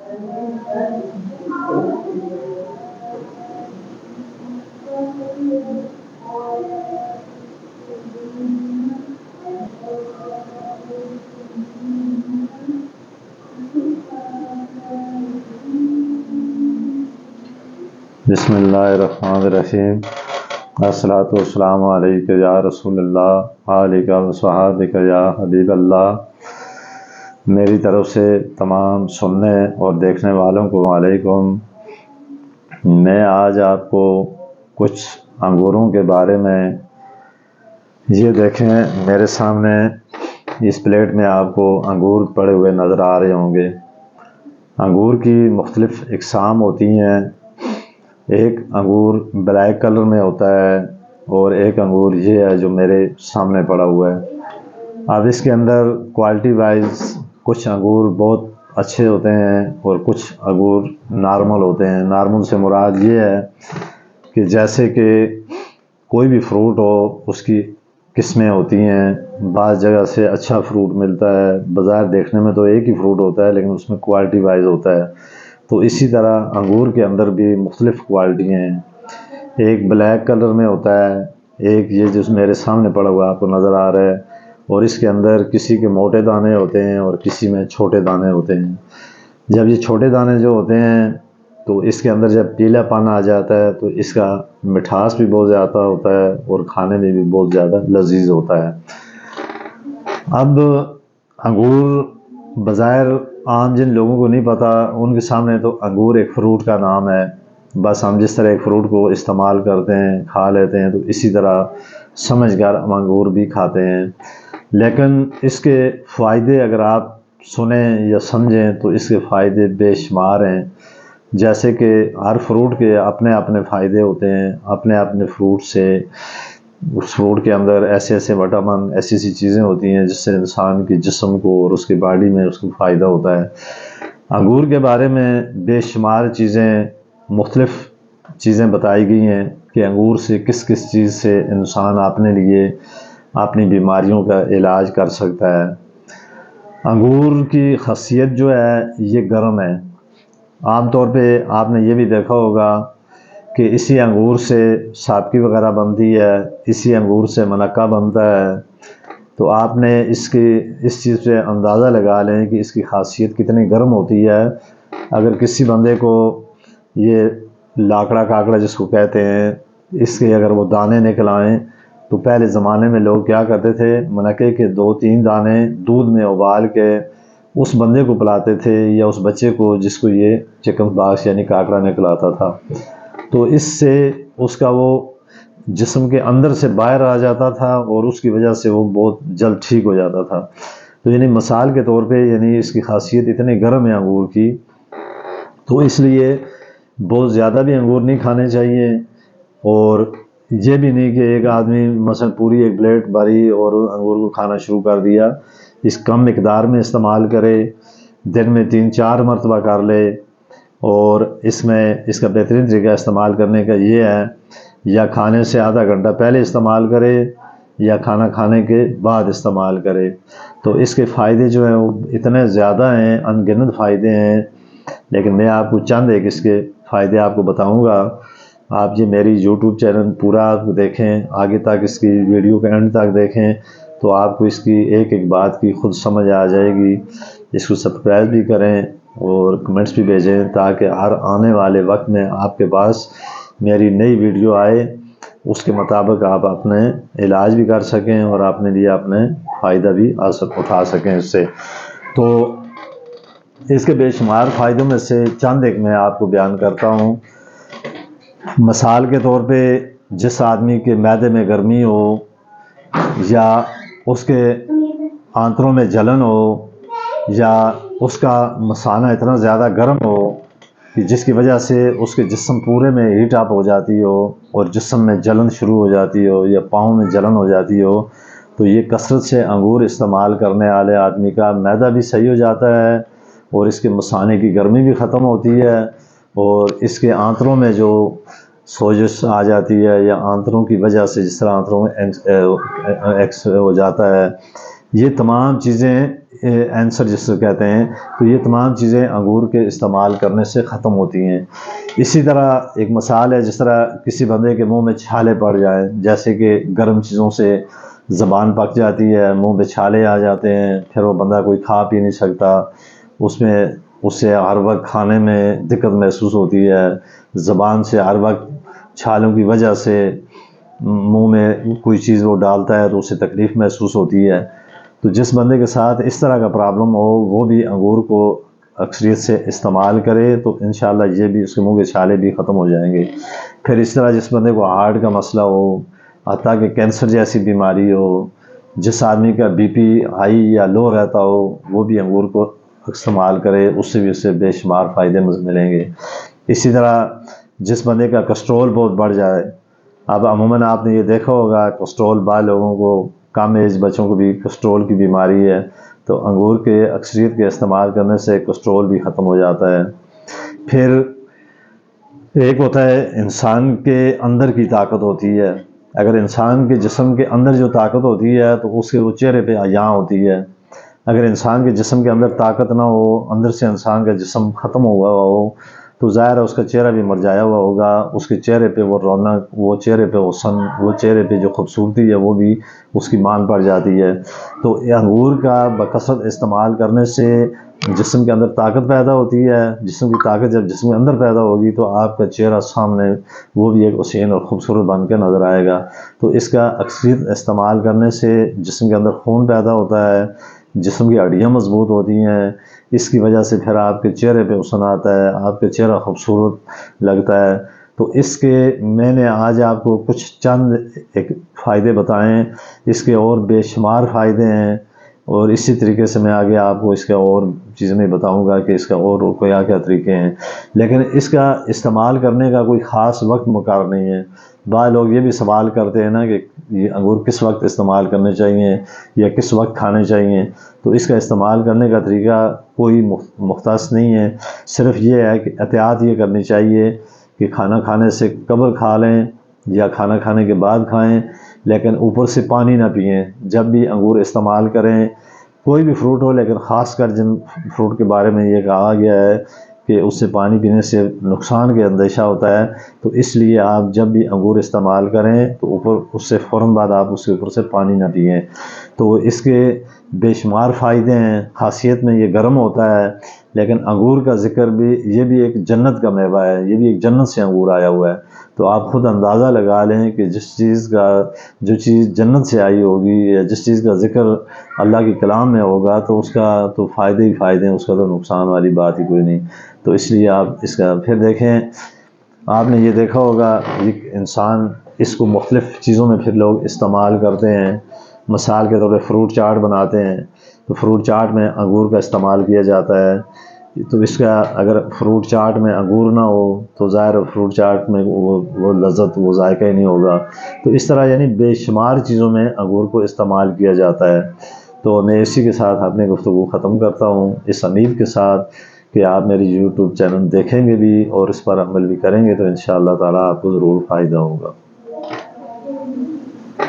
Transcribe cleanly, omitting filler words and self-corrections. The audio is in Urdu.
بسم اللہ الرحمن الرحیم۔ الصلاۃ والسلام علیک یا رسول اللہ علیک وصحابک یا حبیب اللہ۔ میری طرف سے تمام سننے اور دیکھنے والوں کو علیکم۔ میں آج آپ کو کچھ انگوروں کے بارے میں، یہ دیکھیں میرے سامنے اس پلیٹ میں آپ کو انگور پڑے ہوئے نظر آ رہے ہوں گے۔ انگور کی مختلف اقسام ہوتی ہیں۔ ایک انگور بلیک کلر میں ہوتا ہے اور ایک انگور یہ ہے جو میرے سامنے پڑا ہوا ہے۔ اب اس کے اندر کوالٹی وائز کچھ انگور بہت اچھے ہوتے ہیں اور کچھ انگور نارمل ہوتے ہیں۔ نارمل سے مراد یہ ہے کہ جیسے کہ کوئی بھی فروٹ ہو، اس کی قسمیں ہوتی ہیں۔ بعض جگہ سے اچھا فروٹ ملتا ہے، بظاہر دیکھنے میں تو ایک ہی فروٹ ہوتا ہے لیکن اس میں کوالٹی وائز ہوتا ہے۔ تو اسی طرح انگور کے اندر بھی مختلف کوالٹیاں ہیں۔ ایک بلیک کلر میں ہوتا ہے، ایک یہ جو میرے سامنے پڑا ہوا آپ کو نظر آ رہا ہے، اور اس کے اندر کسی کے موٹے دانے ہوتے ہیں اور کسی میں چھوٹے دانے ہوتے ہیں۔ جب یہ چھوٹے دانے جو ہوتے ہیں تو اس کے اندر جب پیلا پن آ جاتا ہے تو اس کا مٹھاس بھی بہت زیادہ ہوتا ہے اور کھانے میں بھی بہت زیادہ لذیذ ہوتا ہے۔ اب انگور بظاہر عام جن لوگوں کو نہیں پتہ ان کے سامنے تو انگور ایک فروٹ کا نام ہے۔ بس ہم جس طرح ایک فروٹ کو استعمال کرتے ہیں، کھا لیتے ہیں، تو اسی طرح سمجھ کر ہم انگور بھی کھاتے ہیں۔ لیکن اس کے فائدے اگر آپ سنیں یا سمجھیں تو اس کے فائدے بے شمار ہیں۔ جیسے کہ ہر فروٹ کے اپنے اپنے فائدے ہوتے ہیں، اپنے اپنے فروٹ سے اس فروٹ کے اندر ایسے ایسے وٹامن، ایسی ایسی چیزیں ہوتی ہیں جس سے انسان کے جسم کو اور اس کی باڈی میں اس کو فائدہ ہوتا ہے۔ انگور کے بارے میں بے شمار چیزیں، مختلف چیزیں بتائی گئی ہیں کہ انگور سے کس کس چیز سے انسان اپنے لیے اپنی بیماریوں کا علاج کر سکتا ہے۔ انگور کی خاصیت جو ہے یہ گرم ہے۔ عام طور پہ آپ نے یہ بھی دیکھا ہوگا کہ اسی انگور سے سابکی وغیرہ بنتی ہے، اسی انگور سے منقہ بنتا ہے۔ تو آپ نے اس چیز سے اندازہ لگا لیں کہ اس کی خاصیت کتنی گرم ہوتی ہے۔ اگر کسی بندے کو یہ لاکڑا کاکڑا جس کو کہتے ہیں، اس کے اگر وہ دانے نکل آئیں تو پہلے زمانے میں لوگ کیا کرتے تھے، منقے کے 2-3 دانے دودھ میں ابال کے اس بندے کو پلاتے تھے یا اس بچے کو جس کو یہ چکن باکس یعنی کاکڑا نکل آتا تھا۔ تو اس سے اس کا وہ جسم کے اندر سے باہر آ جاتا تھا اور اس کی وجہ سے وہ بہت جلد ٹھیک ہو جاتا تھا۔ تو یعنی مثال کے طور پہ یعنی اس کی خاصیت اتنی گرم ہے انگور کی، تو اس لیے بہت زیادہ بھی انگور نہیں کھانے چاہیے، اور یہ بھی نہیں کہ ایک آدمی مثلا پوری ایک پلیٹ بھری اور انگور کو کھانا شروع کر دیا۔ اس کم مقدار میں استعمال کرے، دن میں 3-4 مرتبہ کر لے، اور اس کا بہترین طریقہ استعمال کرنے کا یہ ہے یا کھانے سے آدھا گھنٹہ پہلے استعمال کرے یا کھانا کھانے کے بعد استعمال کرے۔ تو اس کے فائدے جو ہیں وہ اتنے زیادہ ہیں، ان گنت فائدے ہیں، لیکن میں آپ کو چند ایک اس کے فائدے آپ کو بتاؤں گا۔ آپ یہ میری یوٹیوب چینل پورا دیکھیں، آگے تک اس کی ویڈیو کے اینڈ تک دیکھیں تو آپ کو اس کی ایک ایک بات کی خود سمجھ آ جائے گی۔ اس کو سبسکرائب بھی کریں اور کمنٹس بھی بھیجیں تاکہ ہر آنے والے وقت میں آپ کے پاس میری نئی ویڈیو آئے، اس کے مطابق آپ اپنے علاج بھی کر سکیں اور اپنے لیے اپنے فائدہ بھی اٹھا سکیں اس سے۔ تو اس کے بے شمار فائدوں میں سے چند ایک میں آپ کو بیان کرتا ہوں۔ مثال کے طور پہ جس آدمی کے معدے میں گرمی ہو یا اس کے آنتوں میں جلن ہو یا اس کا مثانہ اتنا زیادہ گرم ہو کہ جس کی وجہ سے اس کے جسم پورے میں ہیٹ اپ ہو جاتی ہو اور جسم میں جلن شروع ہو جاتی ہو یا پاؤں میں جلن ہو جاتی ہو، تو یہ کثرت سے انگور استعمال کرنے والے آدمی کا معدہ بھی صحیح ہو جاتا ہے اور اس کے مثانے کی گرمی بھی ختم ہوتی ہے، اور اس کے آنتوں میں جو سوجش آ جاتی ہے یا آنتوں کی وجہ سے جس طرح آنتوں میں ایکس ہو جاتا ہے، یہ تمام چیزیں آنسر جس کو کہتے ہیں، تو یہ تمام چیزیں انگور کے استعمال کرنے سے ختم ہوتی ہیں۔ اسی طرح ایک مثال ہے، جس طرح کسی بندے کے منہ میں چھالے پڑ جائیں، جیسے کہ گرم چیزوں سے زبان پک جاتی ہے، منہ پہ چھالے آ جاتے ہیں، پھر وہ بندہ کوئی کھا پی نہیں سکتا، اس سے ہر وقت کھانے میں دقت محسوس ہوتی ہے، زبان سے ہر وقت چھالوں کی وجہ سے منہ میں کوئی چیز وہ ڈالتا ہے تو اسے تکلیف محسوس ہوتی ہے۔ تو جس بندے کے ساتھ اس طرح کا پرابلم ہو، وہ بھی انگور کو اکثریت سے استعمال کرے، تو انشاءاللہ یہ بھی، اس کے منہ کے چھالے بھی ختم ہو جائیں گے۔ پھر اس طرح جس بندے کو ہارٹ کا مسئلہ ہو، حتیٰ کہ کینسر جیسی بیماری ہو، جس آدمی کا بی پی ہائی یا لو رہتا ہو، وہ بھی انگور کو استعمال کرے، اس سے بھی اسے بے شمار فائدے ملیں گے۔ اسی طرح جس بندے کا کولیسٹرول بہت بڑھ جائے، اب عموماً آپ نے یہ دیکھا ہوگا، کولیسٹرول بعض لوگوں کو، کم ایج بچوں کو بھی کولیسٹرول کی بیماری ہے، تو انگور کے اکثریت کے استعمال کرنے سے کولیسٹرول بھی ختم ہو جاتا ہے۔ پھر ایک ہوتا ہے انسان کے اندر کی طاقت ہوتی ہے، اگر انسان کے جسم کے اندر جو طاقت ہوتی ہے تو اس کے وہ چہرے پہ عیاں ہوتی ہے۔ اگر انسان کے جسم کے اندر طاقت نہ ہو، اندر سے انسان کا جسم ختم ہوا ہو، تو ظاہر ہے اس کا چہرہ بھی مرجھایا ہوا ہوگا، اس کے چہرے پہ وہ رونق، وہ چہرے پہ حسن، وہ چہرے پہ جو خوبصورتی ہے، وہ بھی اس کی مان پڑ جاتی ہے۔ تو انگور کا بکثرت استعمال کرنے سے جسم کے اندر طاقت پیدا ہوتی ہے، جسم کی طاقت جب جسم کے اندر پیدا ہوگی تو آپ کا چہرہ سامنے وہ بھی ایک حسین اور خوبصورت بن کے نظر آئے گا۔ تو اس کا اکثریت استعمال کرنے سے جسم کے اندر خون پیدا ہوتا ہے، جسم کی ہڈیاں مضبوط ہوتی ہیں، اس کی وجہ سے پھر آپ کے چہرے پہ حسن آتا ہے، آپ کا چہرہ خوبصورت لگتا ہے۔ تو اس کے میں نے آج آپ کو کچھ چند ایک فائدے بتائیں، اس کے اور بے شمار فائدے ہیں، اور اسی طریقے سے میں آگے آپ کو اس کا اور چیزیں میں بتاؤں گا کہ اس کا اور کیا کیا طریقے ہیں، لیکن اس کا استعمال کرنے کا کوئی خاص وقت مقرر نہیں ہے۔ بعض لوگ یہ بھی سوال کرتے ہیں نا کہ یہ انگور کس وقت استعمال کرنے چاہیے یا کس وقت کھانے چاہیے، تو اس کا استعمال کرنے کا طریقہ کوئی مختص نہیں ہے، صرف یہ ہے کہ احتیاط یہ کرنی چاہیے کہ کھانا کھانے سے قبل کھا لیں یا کھانا کھانے کے بعد کھائیں، لیکن اوپر سے پانی نہ پئیں۔ جب بھی انگور استعمال کریں، کوئی بھی فروٹ ہو، لیکن خاص کر جن فروٹ کے بارے میں یہ کہا گیا ہے کہ اس سے پانی پینے سے نقصان کا اندیشہ ہوتا ہے، تو اس لیے آپ جب بھی انگور استعمال کریں تو اوپر اس سے فوراً بعد آپ اس کے اوپر سے پانی نہ پئیں۔ تو اس کے بے شمار فائدے ہیں، خاصیت میں یہ گرم ہوتا ہے، لیکن انگور کا ذکر بھی، یہ بھی ایک جنت کا میوہ ہے، یہ بھی ایک جنت سے انگور آیا ہوا ہے۔ تو آپ خود اندازہ لگا لیں کہ جو چیز جنت سے آئی ہوگی یا جس چیز کا ذکر اللہ کے کلام میں ہوگا، تو اس کا تو فائدے ہی فائدے ہیں، اس کا تو نقصان والی بات ہی کوئی نہیں۔ تو اس لیے آپ اس کا پھر دیکھیں، آپ نے یہ دیکھا ہوگا ایک انسان اس کو مختلف چیزوں میں پھر لوگ استعمال کرتے ہیں، مثال کے طور پہ فروٹ چاٹ بناتے ہیں، تو فروٹ چاٹ میں انگور کا استعمال کیا جاتا ہے۔ تو اس کا اگر فروٹ چاٹ میں انگور نہ ہو تو ظاہر فروٹ چاٹ میں وہ لذت، وہ ذائقہ ہی نہیں ہوگا۔ تو اس طرح یعنی بے شمار چیزوں میں انگور کو استعمال کیا جاتا ہے۔ تو میں اسی کے ساتھ اپنی گفتگو ختم کرتا ہوں، اس امید کے ساتھ کہ آپ میری یوٹیوب چینل دیکھیں گے بھی اور اس پر عمل بھی کریں گے، تو انشاءاللہ تعالیٰ آپ کو ضرور فائدہ ہوگا۔